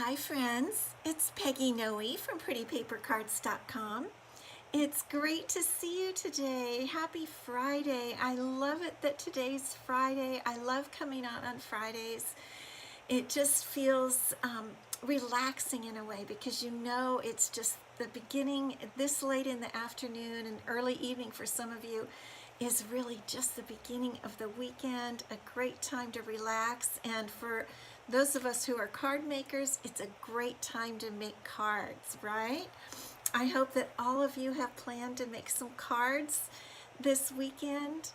Hi friends, it's Peggy Noe from PrettyPaperCards.com. It's great to see you today. Happy Friday. I love it that today's Friday. I love coming out on Fridays. It just feels relaxing in a way because you know it's just the beginning, this late in the afternoon and early evening for some of you is really just the beginning of the weekend, a great time to relax. And for those of us who are card makers, it's a great time to make cards, right? I hope that all of you have planned to make some cards this weekend.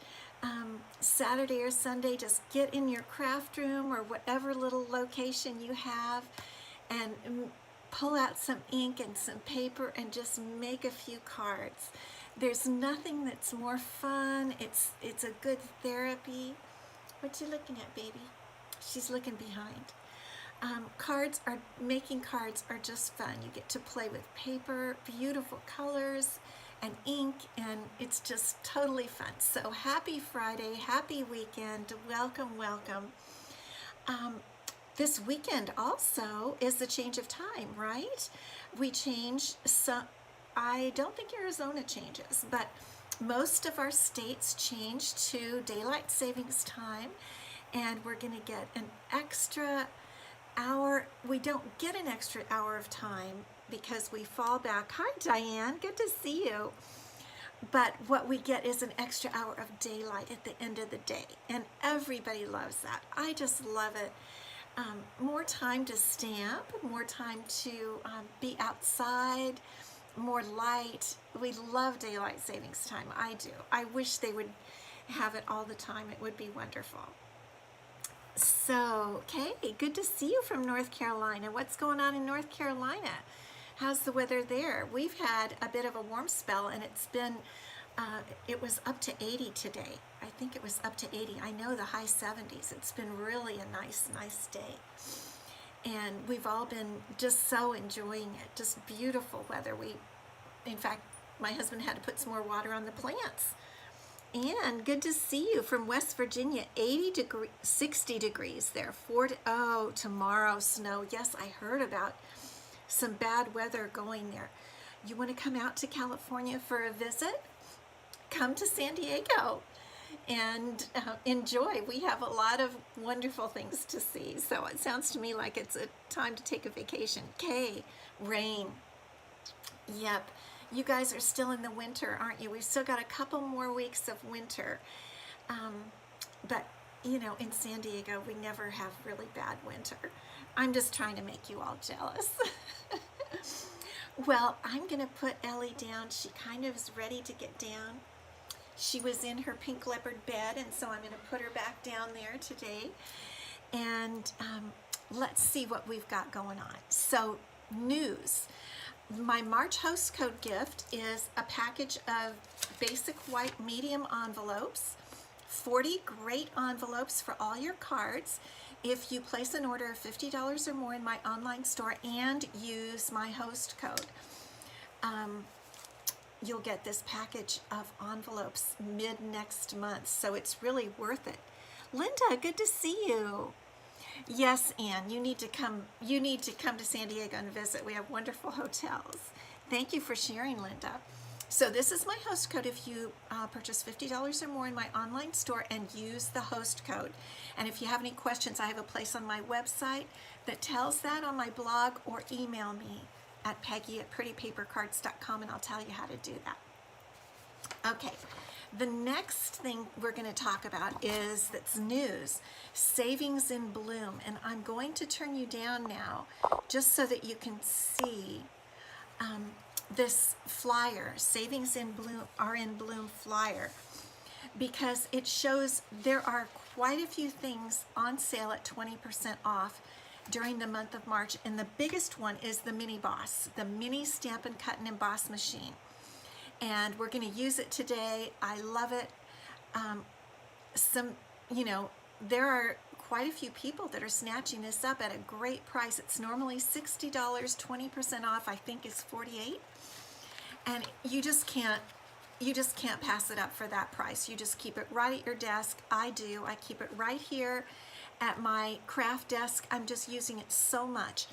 Saturday or Sunday, just get in your craft room or whatever little location you have and pull out some ink and some paper and just make a few cards. There's nothing that's more fun. It's a good therapy. What you looking at, baby? She's looking behind. Making cards are just fun. You get to play with paper, beautiful colors, and ink, and it's just totally fun. So happy Friday, happy weekend, welcome, welcome. This weekend also is the change of time, right? We change some. I don't think Arizona changes, but most of our states change to daylight savings time, and we're going to get an extra hour. We don't get an extra hour of time because we fall back. Hi, Diane. Good to see you. But what we get is an extra hour of daylight at the end of the day, and everybody loves that. I just love it. More time to stamp, more time to be outside, more light. We love daylight savings time. I do. I wish they would have it all the time. It would be wonderful. So, okay, good to see you from North Carolina. What's going on in North Carolina? How's the weather there? We've had a bit of a warm spell, and it's been, it was up to 80 today. I think it was up to 80. I know the high 70s. It's been really a nice day. And we've all been just so enjoying it. Just beautiful weather. In fact, my husband had to put some more water on the plants. And good to see you from West Virginia. 60 degrees there. Tomorrow snow. Yes, I heard about some bad weather going there. You want to come out to California for a visit? Come to San Diego and enjoy. We have a lot of wonderful things to see. So it sounds to me like it's a time to take a vacation. Rain. Yep. You guys are still in the winter, aren't you? We've still got a couple more weeks of winter. But, you know, in San Diego, we never have really bad winter. I'm just trying to make you all jealous. Well, I'm going to put Elie down. She kind of is ready to get down. She was in her pink leopard bed, and so I'm going to put her back down there today. And let's see what we've got going on. So, news. My March host code gift is a package of basic white medium envelopes, 40 great envelopes for all your cards. If you place an order of $50 or more in my online store and use my host code, you'll get this package of envelopes mid next month. So it's really worth it. Linda, good to see you. Yes, Anne, you need to come to San Diego and visit. We have wonderful hotels. Thank you for sharing, Linda. So this is my host code if you purchase $50 or more in my online store and use the host code. And if you have any questions, I have a place on my website that tells that on my blog, or email me at Peggy@PrettyPaperCards.com and I'll tell you how to do that. Okay. The next thing we're going to talk about that's news, Savings in Bloom. And I'm going to turn you down now just so that you can see this flyer, Savings in Bloom, are in Bloom flyer, because it shows there are quite a few things on sale at 20% off during the month of March. And the biggest one is the Mini Boss, the mini Stampin' Cut and Emboss machine. And we're going to use it today. I love it. There are quite a few people that are snatching this up at a great price. It's normally $60, 20% off, I think is $48. And you just can't pass it up for that price. You just keep it right at your desk. I do. I keep it right here at my craft desk. I'm just using it so much.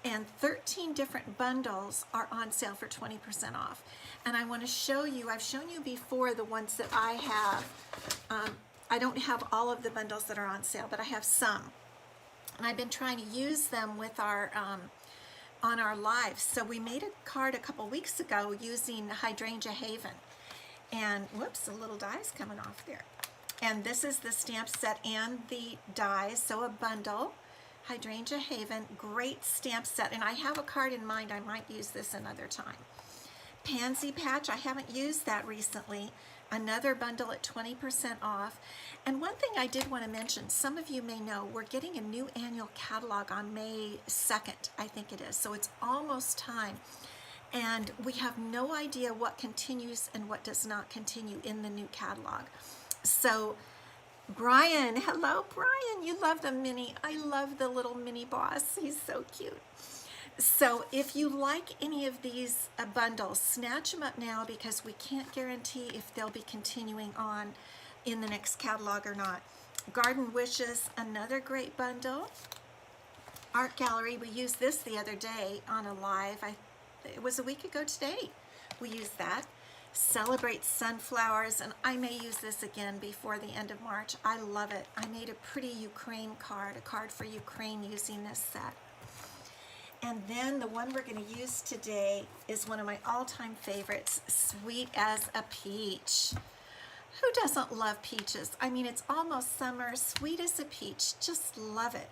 and 13 different bundles are on sale for 20% off. And I want to show you, I've shown you before the ones that I have. I don't have all of the bundles that are on sale, but I have some. And I've been trying to use them with our on our lives. So we made a card a couple weeks ago using Hydrangea Haven. And whoops, a little die's coming off there. And this is the stamp set and the dies, so a bundle. Hydrangea Haven, great stamp set. And I have a card in mind, I might use this another time. Pansy Patch, I haven't used that recently. Another bundle at 20% off. And one thing I did want to mention, some of you may know, we're getting a new annual catalog on May 2nd, I think it is. So it's almost time. And we have no idea what continues and what does not continue in the new catalog. So Brian, hello Brian, you love the mini. I love the little mini boss. He's so cute. So if you like any of these bundles, snatch them up now because we can't guarantee if they'll be continuing on in the next catalog or not. Garden Wishes, another great bundle. Art Gallery, we used this the other day on a live. It was a week ago today we used that. Celebrate Sunflowers, and I may use this again before the end of March. I love it. I made a pretty Ukraine card, a card for Ukraine using this set. And then the one we're going to use today is one of my all-time favorites, Sweet as a Peach. Who doesn't love peaches? I mean, it's almost summer, sweet as a peach, just love it.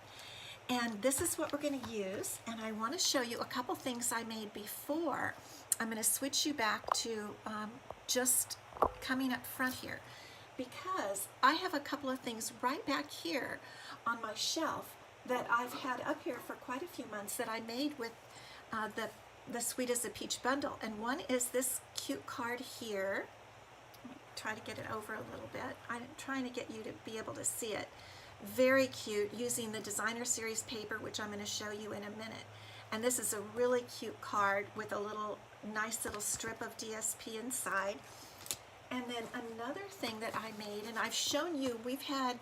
And this is what we're going to use, and I want to show you a couple things I made before. I'm going to switch you back to just coming up front here because I have a couple of things right back here on my shelf that I've had up here for quite a few months that I made with the Sweet as a Peach bundle. And one is this cute card here. Let me try to get it over a little bit. I'm trying to get you to be able to see it. Very cute, using the Designer Series paper, which I'm going to show you in a minute. And this is a really cute card with a nice little strip of DSP inside. And then another thing that I made, and I've shown you, we've had,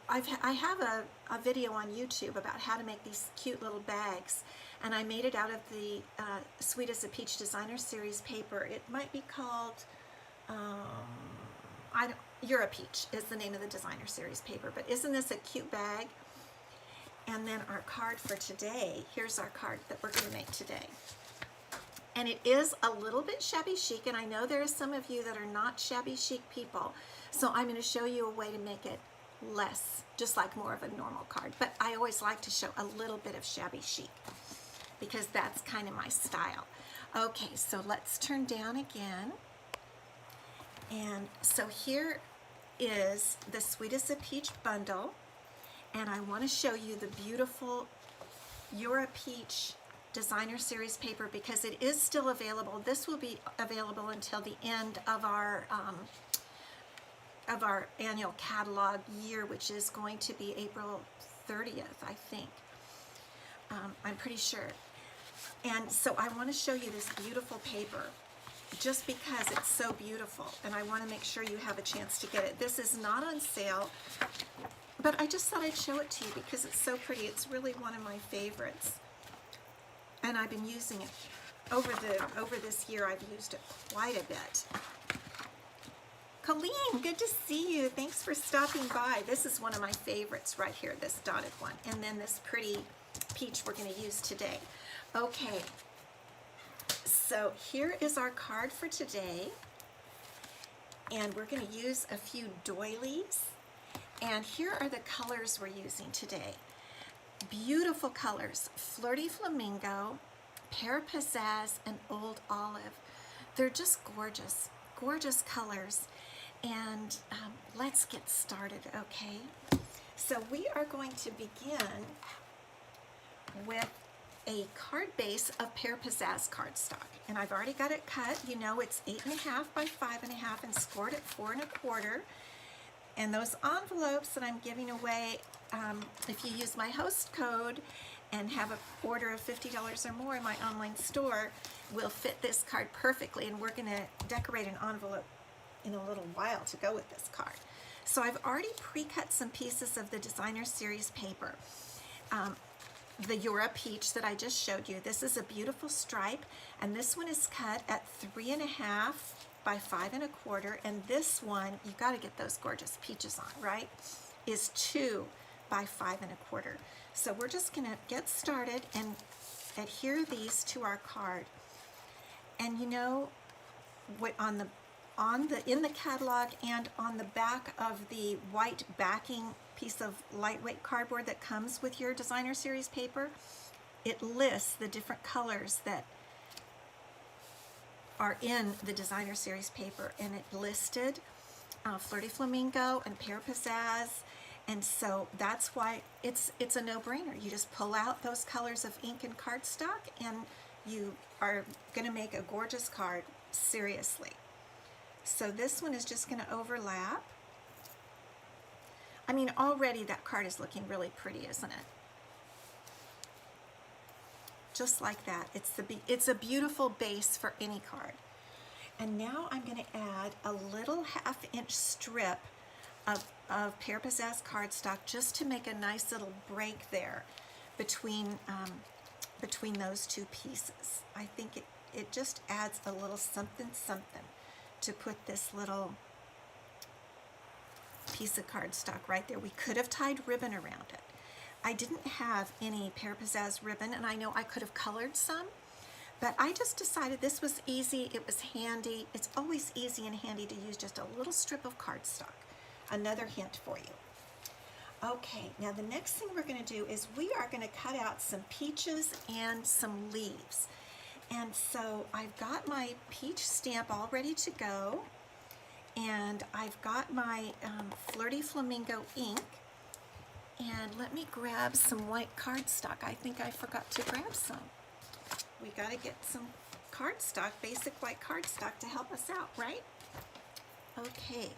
I have a video on YouTube about how to make these cute little bags, and I made it out of the Sweet as a Peach Designer Series paper. It might be called, You're a Peach is the name of the Designer Series paper, but isn't this a cute bag? And then our card for today, here's our card that we're going to make today. And it is a little bit shabby chic, and I know there are some of you that are not shabby chic people, so I'm going to show you a way to make it less, just like more of a normal card. But I always like to show a little bit of shabby chic because that's kind of my style. Okay, so let's turn down again. And so here is the Sweet as a Peach bundle. And I want to show you the beautiful You're a Peach Designer Series paper because it is still available. This will be available until the end of our annual catalog year, which is going to be April 30th, I think. I'm pretty sure. And so I want to show you this beautiful paper just because it's so beautiful, and I want to make sure you have a chance to get it. This is not on sale, but I just thought I'd show it to you because it's so pretty. It's really one of my favorites, and I've been using it over this year. I've used it quite a bit. Colleen, good to see you. Thanks for stopping by. This is one of my favorites right here, this dotted one, and then this pretty peach we're going to use today. Okay, so here is our card for today, and we're going to use a few doilies. And here are the colors we're using today. Beautiful colors, Flirty Flamingo, Pear Pizzazz, and Old Olive. They're just gorgeous, gorgeous colors. And let's get started, okay? So we are going to begin with a card base of Pear Pizzazz cardstock. And I've already got it cut. You know it's 8.5 by 5.5 and scored at 4 1/4. And those envelopes that I'm giving away, if you use my host code and have an order of $50 or more in my online store, will fit this card perfectly. And we're going to decorate an envelope in a little while to go with this card. So I've already pre-cut some pieces of the Designer Series paper. the Eura peach that I just showed you. This is a beautiful stripe, and this one is cut at 3.5 by 5 1/4, and this one, you got to get those gorgeous peaches on, right, is 2 by 5 1/4. So we're just going to get started and adhere these to our card. And you know what, in the catalog and on the back of the white backing piece of lightweight cardboard that comes with your designer series paper, it lists the different colors that are in the designer series paper, and it listed Flirty Flamingo and Pear Pizzazz, and so that's why it's a no-brainer. You just pull out those colors of ink and cardstock, and you are going to make a gorgeous card, seriously. So this one is just going to overlap. I mean, already that card is looking really pretty, isn't it? Just like that. It's a beautiful base for any card. And now I'm going to add a little 1/2 inch strip of Pear Pizzazz cardstock just to make a nice little break there between those two pieces. I think it just adds a little something to put this little piece of cardstock right there. We could have tied ribbon around it. I didn't have any Pear Pizzazz ribbon, and I know I could have colored some, but I just decided this was easy, it was handy. It's always easy and handy to use just a little strip of cardstock. Another hint for you. Okay, now the next thing we're going to do is we are going to cut out some peaches and some leaves. And so I've got my peach stamp all ready to go, and I've got my Flirty Flamingo ink, and let me grab some white cardstock. I think I forgot to grab some. We got to get some cardstock, basic white cardstock, to help us out, right? Okay.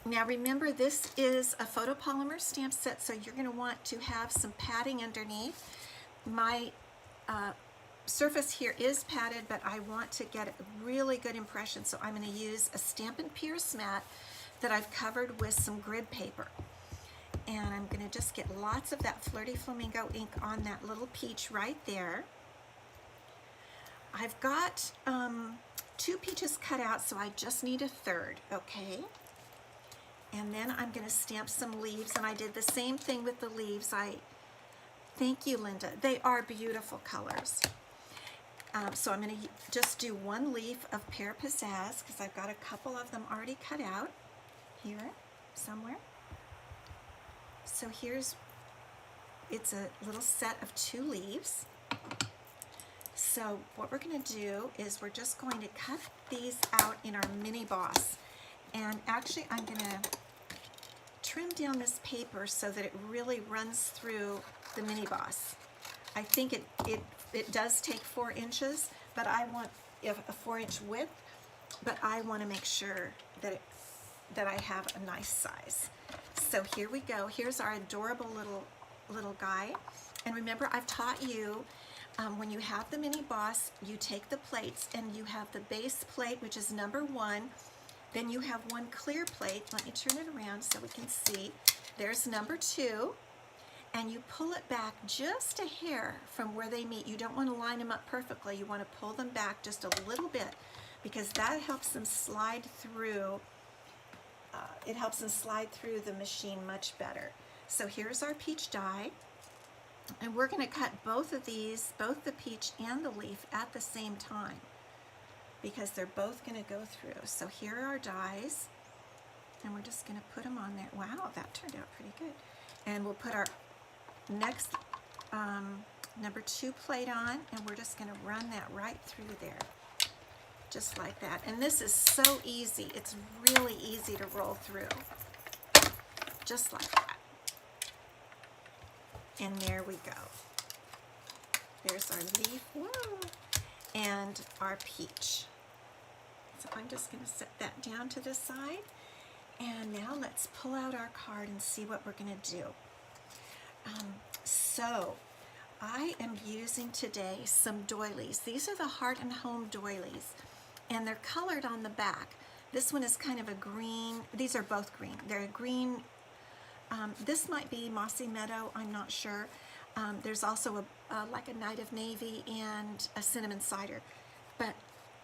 Now remember, this is a photopolymer stamp set, so you're going to want to have some padding underneath. My surface here is padded, but I want to get a really good impression, so I'm going to use a Stampin' Pierce mat that I've covered with some grid paper. And I'm going to just get lots of that Flirty Flamingo ink on that little peach right there. I've got 2 peaches cut out, so I just need a 3rd, okay? And then I'm going to stamp some leaves, and I did the same thing with the leaves. Thank you, Linda. They are beautiful colors. So I'm going to just do 1 leaf of Pear Pizzazz, because I've got a couple of them already cut out here somewhere. So it's a little set of 2 leaves. So what we're going to do is we're just going to cut these out in our mini boss. And actually I'm going to trim down this paper so that it really runs through the mini boss. I think it does take 4 inches, but I want a 4-inch width, but I want to make sure that I have a nice size. So here we go. Here's our adorable little guy. And remember, I've taught you when you have the mini boss, you take the plates and you have the base plate, which is number 1. Then you have 1 clear plate. Let me turn it around so we can see. There's number 2. And you pull it back just a hair from where they meet. You don't want to line them up perfectly. You want to pull them back just a little bit, because that helps them slide through. It helps them slide through the machine much better. So here's our peach die. And we're going to cut both of these, both the peach and the leaf, at the same time, because they're both going to go through. So here are our dies, and we're just going to put them on there. Wow, that turned out pretty good. And we'll put our next number 2 plate on, and we're just going to run that right through there, just like that. And this is so easy. It's really easy to roll through, just like that. And there we go. There's our leaf, whoa, and our peach. So I'm just going to set that down to the side. And now let's pull out our card and see what we're going to do. So I am using today some doilies. These are the Heart and Home doilies, and they're colored on the back. This one is kind of a green. These are both green. They're a green. This might be Mossy Meadow, I'm not sure. There's also like a Night of Navy and a cinnamon cider. But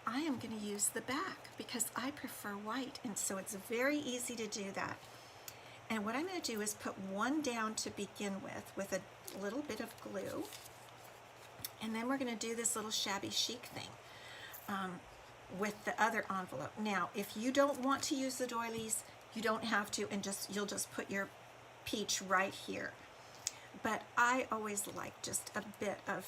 I am going to use the back because I prefer white, and so it's very easy to do that. And what I'm going to do is put one down to begin with a little bit of glue. And then we're going to do this little shabby chic thing with the other envelope. Now, if you don't want to use the doilies, you don't have to, and you'll just put your peach right here. But I always like just a bit of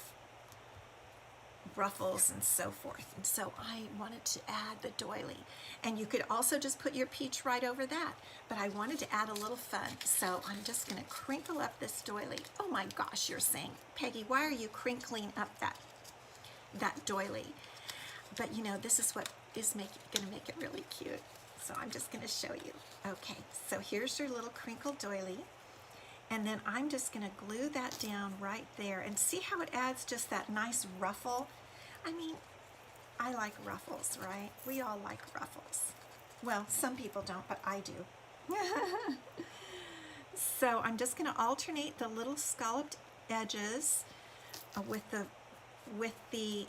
ruffles and so forth, and so I wanted to add the doily. And you could also just put your peach right over that, but I wanted to add a little fun, so I'm just going to crinkle up this doily. Oh my gosh, you're saying, Peggy, why are you crinkling up that doily? But you know, this is what is going to make it really cute, so I'm just going to show you. Okay, so here's your little crinkled doily, and then I'm just going to glue that down right there, and see how it adds just that nice ruffle. I mean, I like ruffles, right? We all like ruffles. Well, some people don't, but I do. So I'm just going to alternate the little scalloped edges with the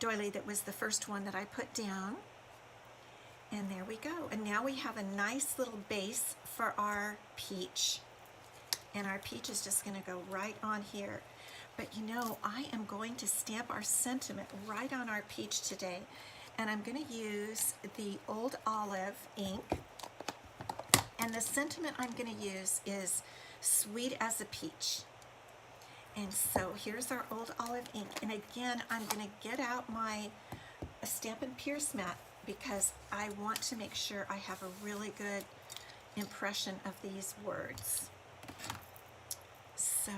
doily that was the first one that I put down. And there we go. And now we have a nice little base for our peach. And our peach is just going to go right on here. But you know, I am going to stamp our sentiment right on our peach today. And I'm going to use the Old Olive ink. And the sentiment I'm going to use is Sweet as a Peach. And so here's our Old Olive ink. And again, I'm going to get out my Stampin' Pierce mat because I want to make sure I have a really good impression of these words. So,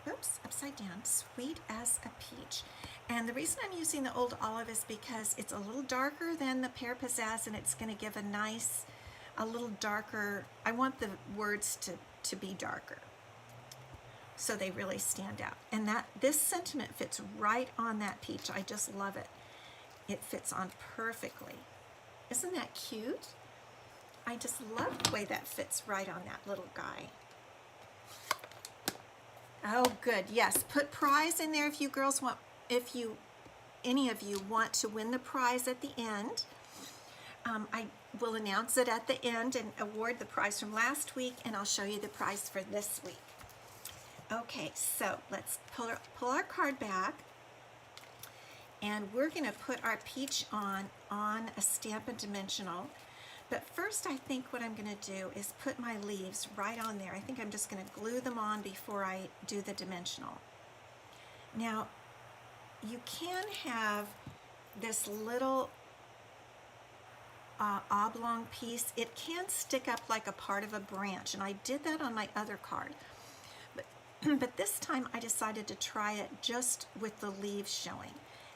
oops, upside down, Sweet as a Peach. And the reason I'm using the Old Olive is because it's a little darker than the Pear Pizzazz, and it's going to give a little darker, I want the words to be darker, so they really stand out. And this sentiment fits right on that peach. I just love it. It fits on perfectly. Isn't that cute? I just love the way that fits right on that little guy. Oh, good. Yes, put prize in there if you girls want, any of you want to win the prize at the end. I will announce it at the end and award the prize from last week, and I'll show you the prize for this week. Okay, so let's pull our card back, and we're going to put our peach on a Stampin' Dimensional. But first, I think what I'm going to do is put my leaves right on there. I think I'm just going to glue them on before I do the dimensional. Now, you can have this little oblong piece. It can stick up like a part of a branch, and I did that on my other card. But this time I decided to try it just with the leaves showing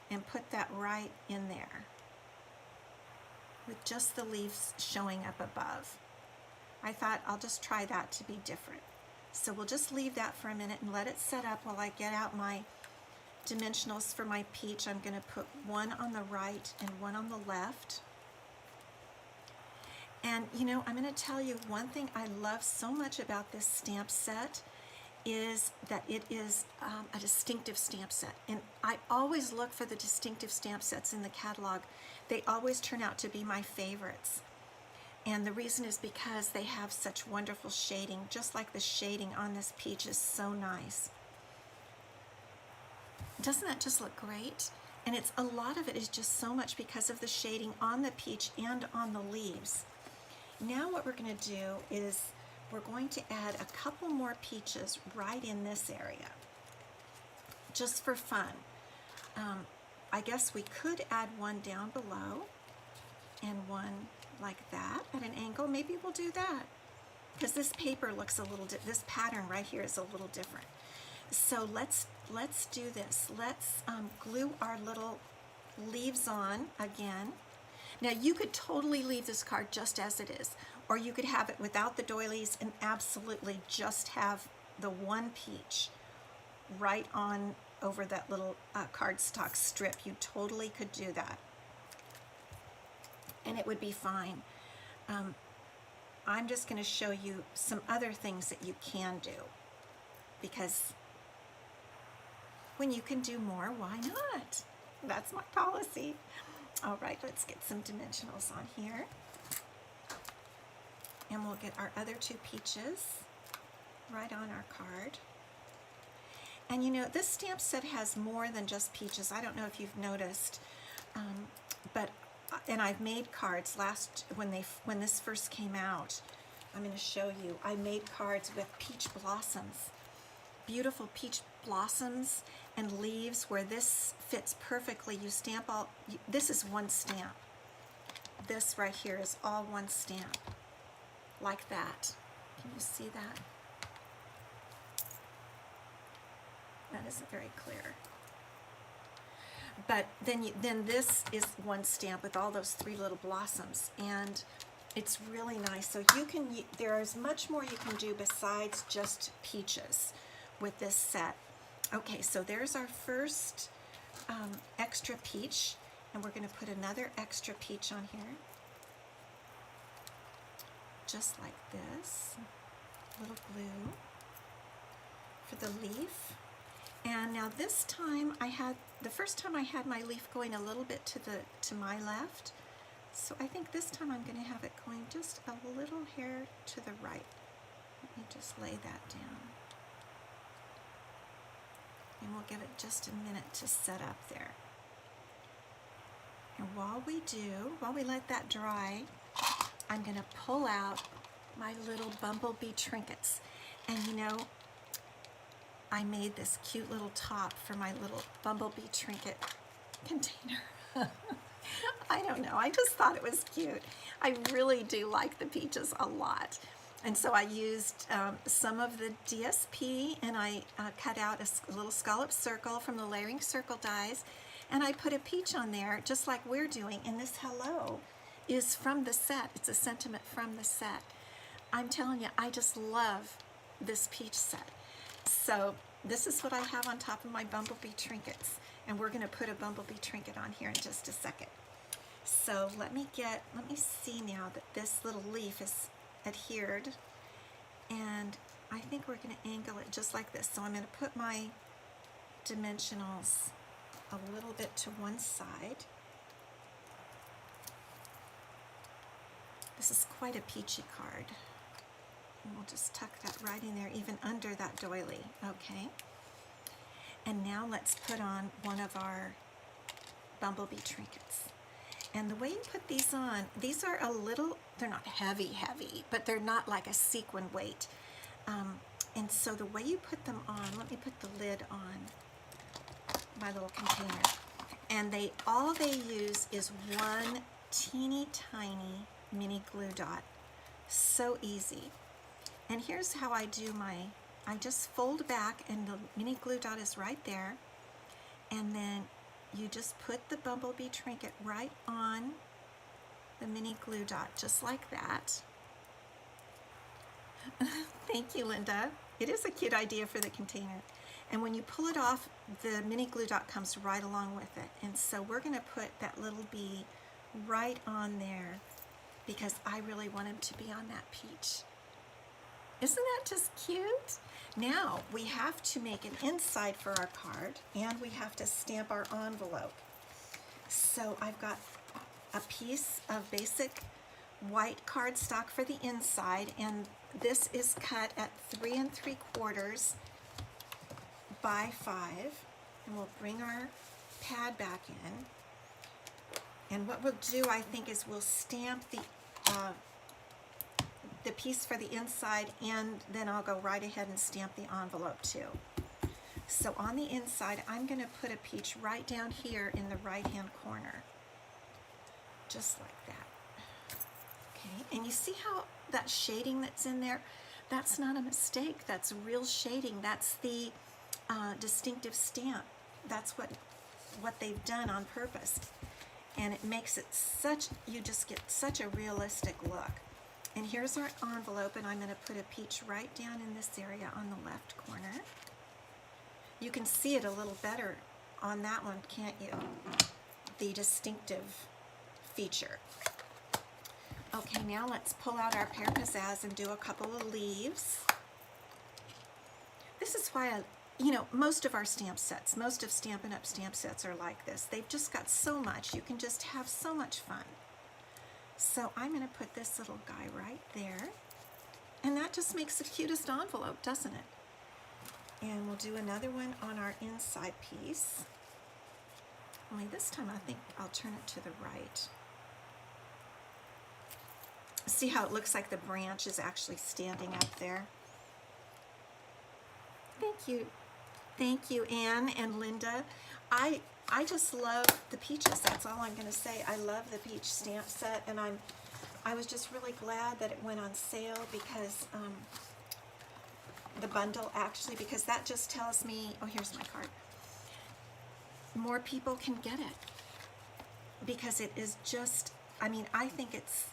and put that right in there, with just the leaves showing up above. I thought I'll just try that to be different. So we'll just leave that for a minute and let it set up while I get out my dimensionals for my peach. I'm going to put one on the right and one on the left. And you know, I'm going to tell you one thing I love so much about this stamp set is that it is a distinctive stamp set. And I always look for the distinctive stamp sets in the catalog. They always turn out to be my favorites. And the reason is because they have such wonderful shading, just like the shading on this peach is so nice. Doesn't that just look great? And a lot of it is just so much because of the shading on the peach and on the leaves. Now what we're going to do is we're going to add a couple more peaches right in this area, just for fun. I guess we could add one down below and one like that at an angle. Maybe we'll do that because this paper looks a little, this pattern right here is a little different. So let's do this. Let's glue our little leaves on again. Now you could totally leave this card just as it is, or you could have it without the doilies and absolutely just have the one peach right on over that little cardstock strip. You totally could do that, and it would be fine. I'm just going to show you some other things that you can do, because when you can do more, why not? That's my policy. All right, let's get some dimensionals on here. And we'll get our other 2 peaches right on our card. And you know, this stamp set has more than just peaches. I don't know if you've noticed, and I've made cards when this first came out. I'm going to show you. I made cards with peach blossoms, beautiful peach blossoms and leaves where this fits perfectly. You stamp this is one stamp. This right here is all one stamp, like that. Can you see that? That isn't very clear. But then this is one stamp with all those 3 little blossoms, and it's really nice. So there is much more you can do besides just peaches with this set. Okay, so there's our first extra peach, and we're going to put another extra peach on here, just like this. A little glue for the leaf. And now this time the first time I had my leaf going a little bit to my left. So I think this time I'm going to have it going just a little hair to the right. Let me just lay that down. And we'll give it just a minute to set up there. And while we let that dry, I'm going to pull out my little bumblebee trinkets. And you know, I made this cute little top for my little bumblebee trinket container. I don't know, I just thought it was cute. I really do like the peaches a lot. And so I used some of the DSP, and I cut out a little scallop circle from the layering circle dies, and I put a peach on there just like we're doing. And this hello is from the set. It's a sentiment from the set. I'm telling you, I just love this peach set. So this is what I have on top of my bumblebee trinkets, and we're going to put a bumblebee trinket on here in just a second. So let me see now that this little leaf is adhered, and I think we're going to angle it just like this. So I'm going to put my dimensionals a little bit to one side. This is quite a peachy card. And we'll just tuck that right in there, even under that doily, okay? And now let's put on one of our bumblebee trinkets. And the way you put these on, these are they're not heavy, but they're not like a sequin weight. And so the way you put them on, let me put the lid on my little container. And all they use is one teeny tiny mini glue dot. So easy. And here's how I do I just fold back, and the mini glue dot is right there. And then you just put the bumblebee trinket right on the mini glue dot, just like that. Thank you, Linda. It is a cute idea for the container. And when you pull it off, the mini glue dot comes right along with it. And so we're going to put that little bee right on there because I really want him to be on that peach. Isn't that just cute? Now we have to make an inside for our card, and we have to stamp our envelope. So I've got a piece of basic white cardstock for the inside, and this is cut at 3 3/4 by 5. And we'll bring our pad back in. And what we'll do, I think, is we'll stamp the piece for the inside, and then I'll go right ahead and stamp the envelope too. So on the inside, I'm going to put a peach right down here in the right hand corner, just like that. Okay, and you see how that shading that's in there, that's not a mistake, that's real shading. That's the distinctive stamp. That's what they've done on purpose, and it makes it you just get such a realistic look. And here's our envelope, and I'm going to put a peach right down in this area on the left corner. You can see it a little better on that one, can't you? The distinctive feature. Okay, now let's pull out our pear pizzazz and do a couple of leaves. This is why you know, most of our stamp sets, most of Stampin' Up stamp sets are like this. They've just got so much. You can just have so much fun. So I'm going to put this little guy right there. And that just makes the cutest envelope, doesn't it? And we'll do another one on our inside piece. Only this time I think I'll turn it to the right. See how it looks like the branch is actually standing up there? Thank you. Thank you, Anne and Linda. I just love the peaches. That's all I'm going to say. I love the peach stamp set, and I was just really glad that it went on sale because the bundle actually, because that just tells me, oh, here's my card. More people can get it because it is just, I mean, I think it's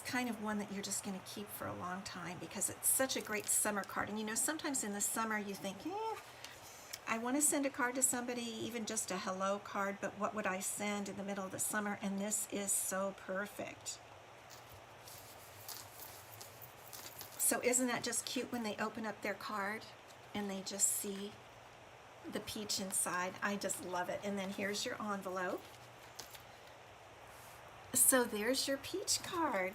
kind of one that you're just going to keep for a long time because it's such a great summer card. And you know, sometimes in the summer you think, I want to send a card to somebody, even just a hello card, but what would I send in the middle of the summer? And this is so perfect. So isn't that just cute when they open up their card and they just see the peach inside? I just love it. And then here's your envelope. So there's your peach card.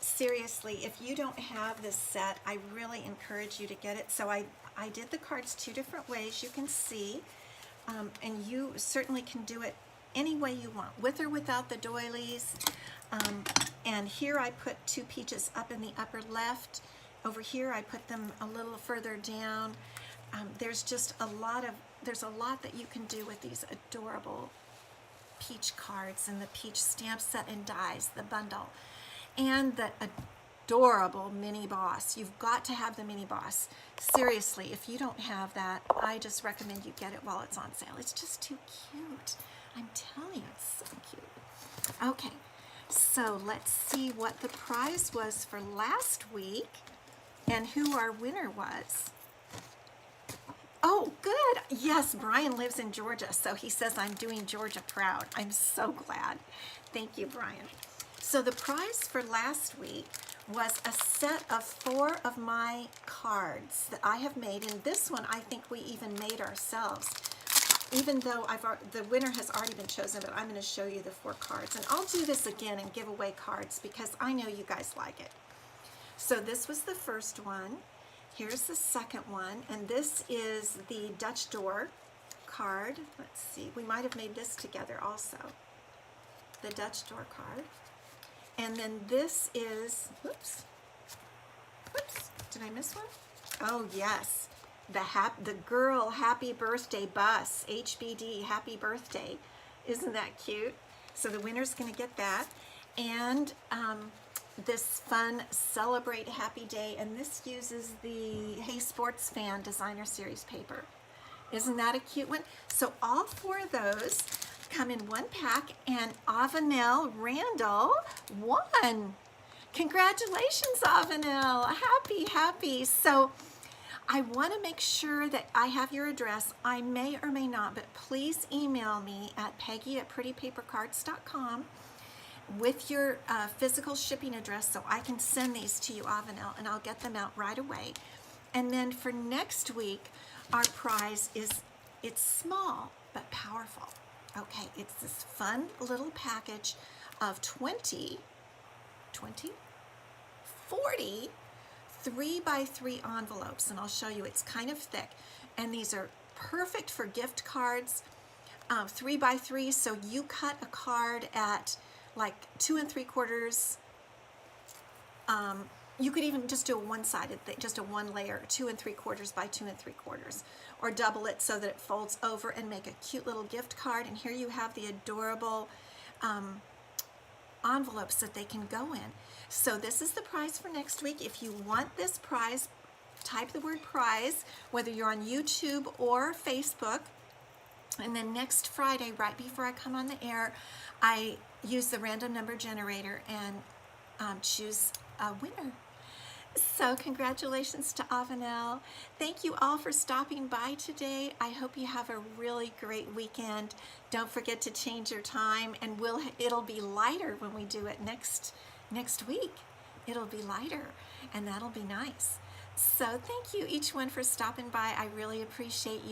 Seriously, if you don't have this set, I really encourage you to get it. So I did the cards two different ways, you can see, and you certainly can do it any way you want, with or without the doilies. And here I put two peaches up in the upper left. Over here I put them a little further down. There's just there's a lot that you can do with these adorable peach cards and the peach stamp set and dies, the bundle, and the adorable mini boss. You've got to have the mini boss. Seriously, if you don't have that, I just recommend you get it while it's on sale. It's just too cute. I'm telling you, it's so cute. Okay, so let's see what the prize was for last week and who our winner was. Oh, good. Yes, Brian lives in Georgia, so he says I'm doing Georgia proud. I'm so glad. Thank you, Brian. So the prize for last week was a set of 4 of my cards that I have made, and this one I think we even made ourselves, even though the winner has already been chosen, but I'm going to show you the 4 cards. And I'll do this again and give away cards because I know you guys like it. So this was the first one. Here's the second one, and this is the Dutch door card. Let's see, we might have made this together also. The Dutch door card. And then this is, whoops, did I miss one? Oh yes, the girl happy birthday bus, HBD, happy birthday. Isn't that cute? So the winner's gonna get that. And this fun Celebrate Happy Day, and this uses the Hey Sports Fan Designer Series paper. Isn't that a cute one? So all 4 of those come in one pack, and Avenel Randall won. Congratulations, Avenel. Happy. So I want to make sure that I have your address. I may or may not, but please email me at peggy@prettypapercards.com with your physical shipping address so I can send these to you, Avenel, and I'll get them out right away. And then for next week, our prize is, it's small but powerful. Okay, it's this fun little package of 40 3x3 envelopes, and I'll show you. It's kind of thick, and these are perfect for gift cards. 3x3, so you cut a card at like 2 3/4. You could even just do a one-sided thing, just a one layer, 2 3/4 by 2 3/4, or double it so that it folds over and make a cute little gift card. And here you have the adorable envelopes that they can go in. So this is the prize for next week. If you want this prize, type the word prize, whether you're on YouTube or Facebook. And then next Friday, right before I come on the air, I use the random number generator and choose a winner. So congratulations to Avenel. Thank you all for stopping by today. I hope you have a really great weekend. Don't forget to change your time, and it'll be lighter when we do it next week. It'll be lighter, and that'll be nice. So thank you each one for stopping by. I really appreciate you.